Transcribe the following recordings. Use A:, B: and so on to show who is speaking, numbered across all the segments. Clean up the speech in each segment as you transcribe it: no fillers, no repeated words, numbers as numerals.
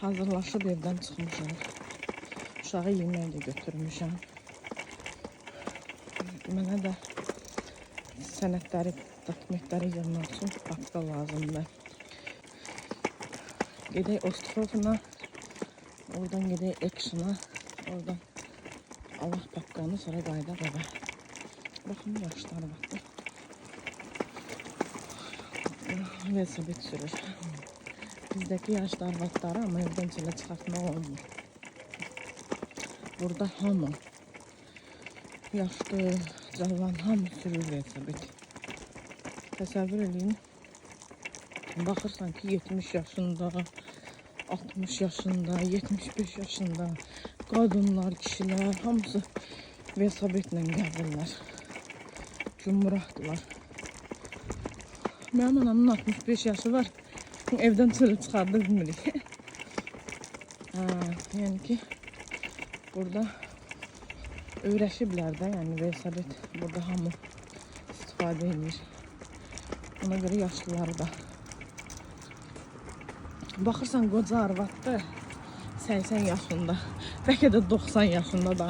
A: hazırlaşıb evdən çıxmışam. Uşağı yeməyə də götürmüşəm. Mənə də sənədləri, dokumentləri yığmaq üçün papka lazımdır. Gedək Ostrovna, oradan gedək Action'a, oradan Allah papkanı, sonra qayıdaq evə. Baxın, yaşları baxdı. Velosiped sürür. Bizdeki yaşlı arvadları ama evden çölə çıxartmaq olmur. Burada hamı, yaşlı, cavan, hamı sürür velosiped. Təsəvvür edin. Baxırsan ki 70 yaşında, 60 yaşında, 75 yaşında qadınlar, kişilər hamısı velosipedlə gəlirlər. Cumhurahdılar. Mənim anamın 65 yaşı var. Evdən çölə çıxardı bilmirik. Yəni ki, burada öyrəşiblər də, yəni velosiped burada hamı istifadə edir. Ona görə yaşlıları da. Baxırsan qoca arvaddır, 80 yaşında, bəlkə də 90 yaşında da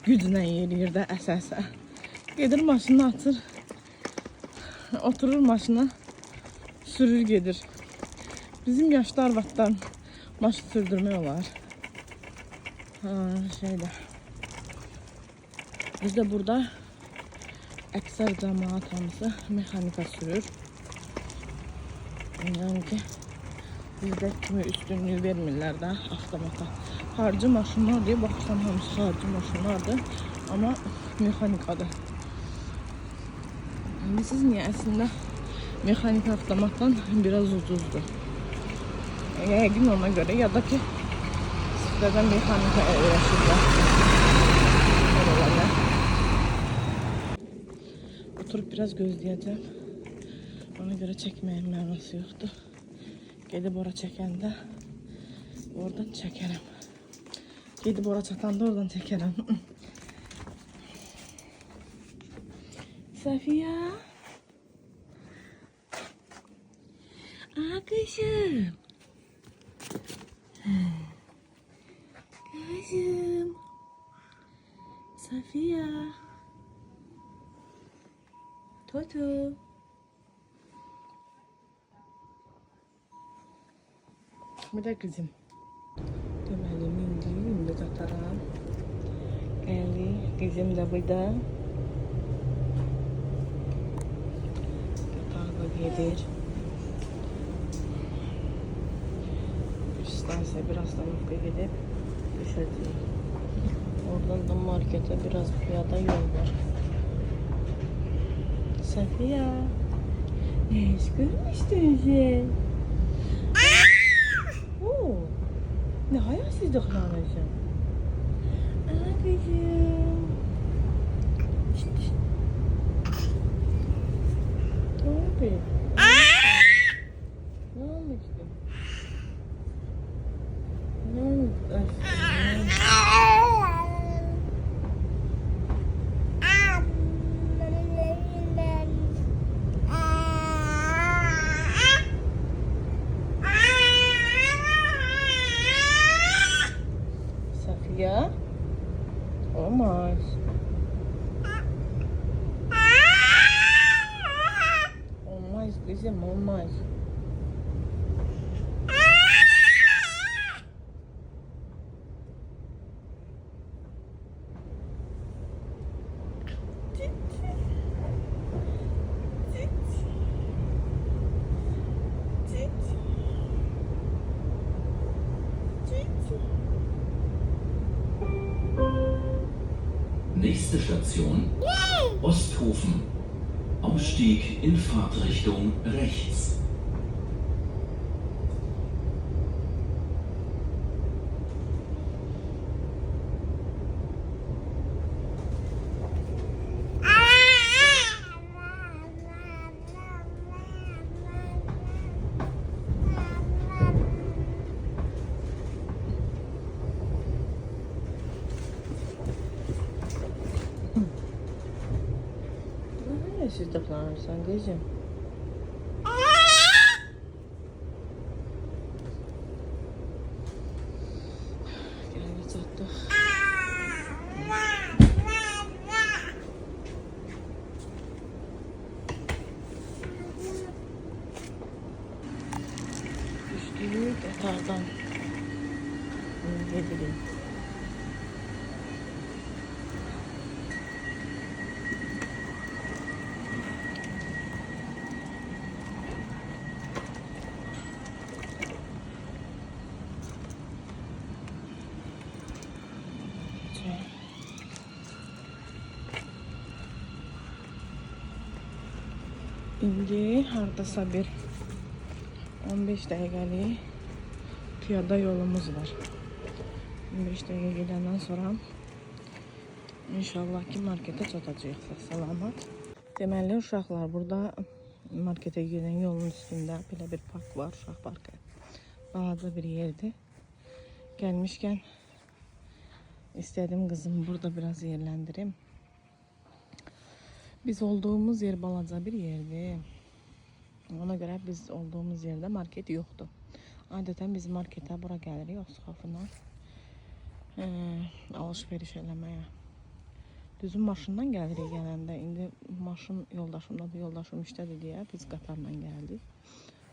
A: güclə yeriyir də əsə-əsə. Gedir maşını açır, oturur maşına, sürür gedir. Bizim yaşlı arvadlar maşın sürdürmək olar. Şeydə. Bizdə burada əksər cəmaat hamısı mexanika sürür. Yəni ki, bizdə kimi üstünlüğü vermirlər də avtomata. Xarici maşınlar deyə baxırsan hamısı xarici maşınlardır, amma mexanikadır. Siz niyə əslində mexanika avtomatdan biraz ucuzdur. Yəqin ona göre ya da ki sıfırdan mexanika öyrəşirlər. Oturup biraz gözləyəcəm. Ona göre çəkməyin mənası yoxdur. Gedib ora çəkəndə oradan çəkərəm. Gedib ora çatanda oradan çəkərəm. Safiya. Kızım. Kızım. Safiya. Toto. Bu da kızım. Deməli, indi qataram. Eli, kızım da burada. Qatağa gedir. İsterse biraz da yufka gidip düşeceğim. Oradan da markete biraz piyada yol var. Safiya. Ne iş görmüştün sen? Oo. Ne hayalsizlik lanacağım. Kızım. Tabii. Ne olmuştu? Safiya, olmaz. Olmaz kızım, olmaz.
B: Nächste Station, Osthofen. Ausstieg in Fahrtrichtung rechts.
A: Yaşadıklarsan kızım. çatdıq. Düşdük qatardan. Gedirik. İndi hardasa bir 15 dəqiqəlik piyada yolumuz var. 15 dəqiqə gedəndən sonra inşallah ki markete çatacağıq salamat. Deməli uşaqlar, burada markete gedən yolun üstündə belə bir park var, uşaq parkı. Balaca bir yerdir. Gəlmişkən istədim kızımı burada biraz yerləndirim. Biz olduğumuz yer balaca bir yerdi. Ona göre biz olduğumuz yerde market yoktu. Adeten biz markete bura gəlirik Osxafına. Alışveriş eləməyə. Düzün maşından gəlirik gələndə. İndi maşın yoldaşımdadır, yoldaşım işdədir deyə biz qatarla gəldik.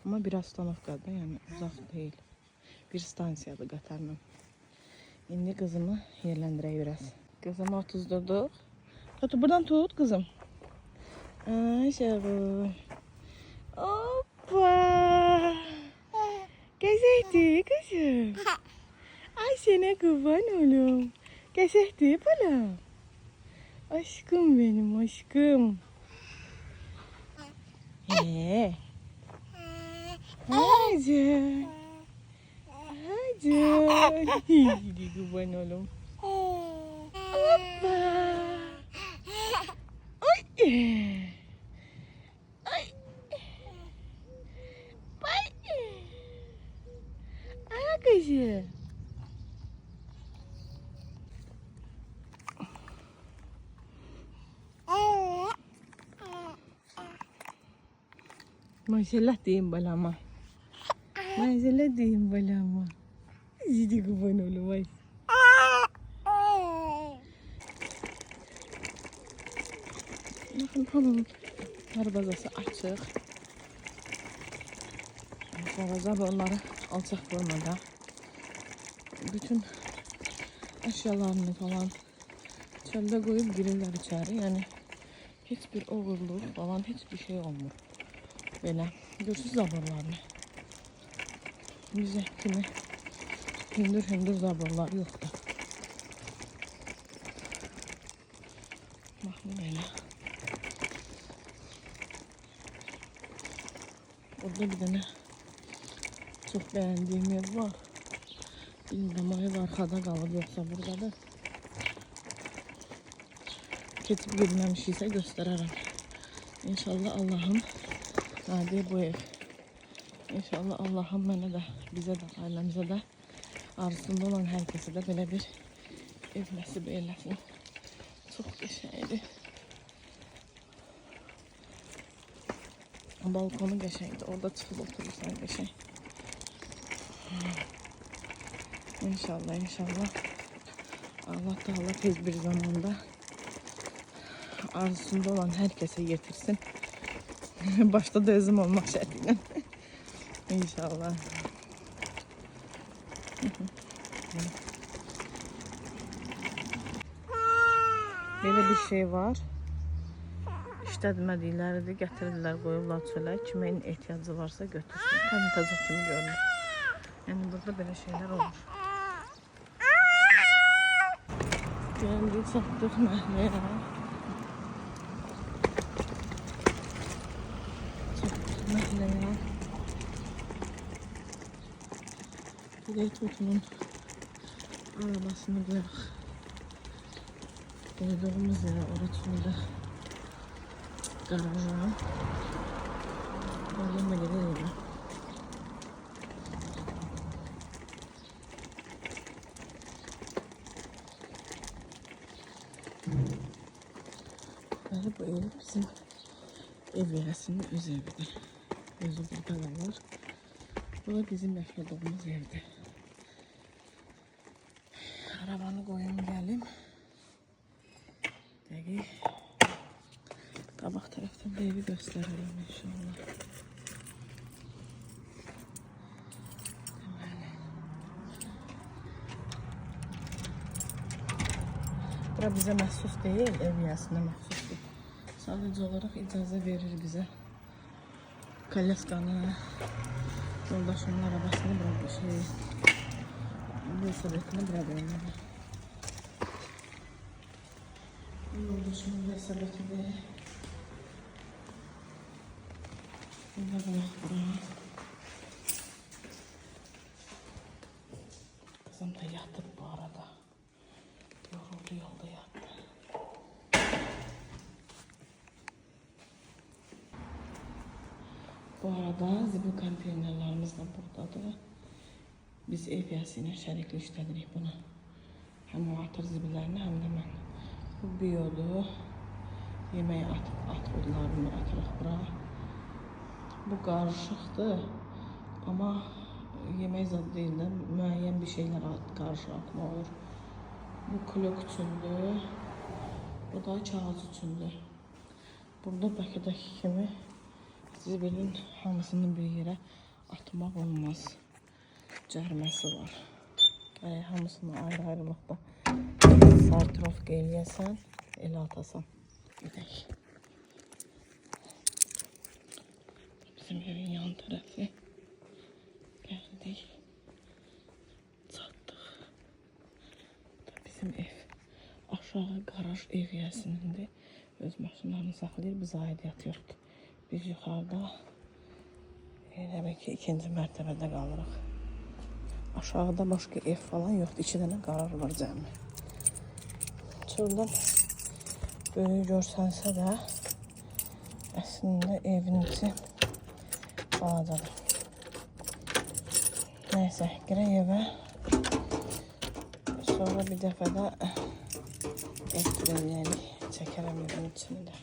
A: Amma bir astanovkada, yəni uzaq deyil. Bir stansiyadır qatarla. İndi kızımı yerləndirək biraz. Kızımı otuzdurduq. Tut, buradan tut kızım. Aşağı. Hoppa. Gezekti kızım. Ay sana kurban oğlum. Gezekti bana. Aşkım benim aşkım. Hadi. Hadi. Hadi kurban oğlum. Hoppa. Ay. Ay. Bay. Arkadaşı. Maşallah diyeyim balama. Maşallah diyeyim balama. Zidi kurban oğlum ay. Bakın darbazası açıq. Sonra onları alçaq qoymada bütün əşyalarını falan çöldə qoyub girirlər içəri. Yəni heç bir oğurluq falan heç bir şey olmur. Belə görürsüz zaborlarını. Bizə kimi hündür zaborlar yoxdur. Baxın belə. Orada bir tane çok beğendiğim yer var. Bilmiyorum arkada kalır yoksa burada da. Ketip girmemiş ise gösteririm. İnşallah Allah'ım hadi bu ev. İnşallah Allah'ım bana da bize de ailemize de arzusunda olan herkese de böyle bir ev nasip eylesin. Çok geçeydi. Balkonu geçeydi. Orada çıkıp oturursan geçey. İnşallah inşallah. Allah Teala tez bir zamanda arzusunda olan herkese getirsin. Başta da özüm olmak şartıyla. İnşallah. Böyle bir şey var. İşlətmədikləridir, gətirirlər, qoyurlar çölə. Kimin ehtiyacı varsa götürsün. Təzə kimi görünür. Yəni burada belə şeylər olur. Gəldik, çatdıq məhləyə. Çatdıq məhləyə. Gedək Tutunun arabasını qoyaq. Qoyduğumuz yerə orasında garaja. Oradan da gidelim. Böyle bu ev bizim ev yerəsinin öz evidir. Özü burada da var. Bu da bizim yaşadığımız evdir. Şimdi evi gösterelim inşallah. Deməli. Bura bizə məxsus deyil, ev yəsinə məxsusdur. Sadəcə olaraq icazə verir bizə. Kalyaskanı, yoldaşımın arabasını bura bir şey, velosipedini bura verir. Yoldaşımın velosipedidir. Burada bırak bura. Kızım da yattı bu arada. Yoruldu yolda yattı. Bu arada zibil konteynerlarımız da buradadır. Biz ev yəsi ilə şərikli işlədirik bunu. Həm o atır zibillərini, həm də mən. Bu biyodur. Yeməyi atırlarını atırıq bura. Bu qarışıqdır. Amma yemək zad deyil də, müəyyən bir şeylər qarışıq atma olur. Bu klok üçündür. Bu da kağız üçündür. Burada Bakıdakı kimi zibilin hamısını bir yerə atmaq olmaz. Cərməsi var. Hamısını ayrı-ayrılıqda sartrovka eləyəsən, elə atasan. Gedək. Bizim evin yan tərəfi. Gəldik. Çatdıq. Bu da bizim ev. Aşağı qaraj ev yəsinindir. Öz maşınlarını saxlayır, bizə aidiyyat yoxdur. Biz yuxarıda demək ki, ikinci mərtəbədə qalırıq. Aşağıda başqa ev falan yoxdur. 2 dənə qaraj var cəmi. Şuradan böyük görsənsə də əslində evin içi balacadır. Nəysə, girək evə. Sonra bir dəfə də çəkərəm evin içini də.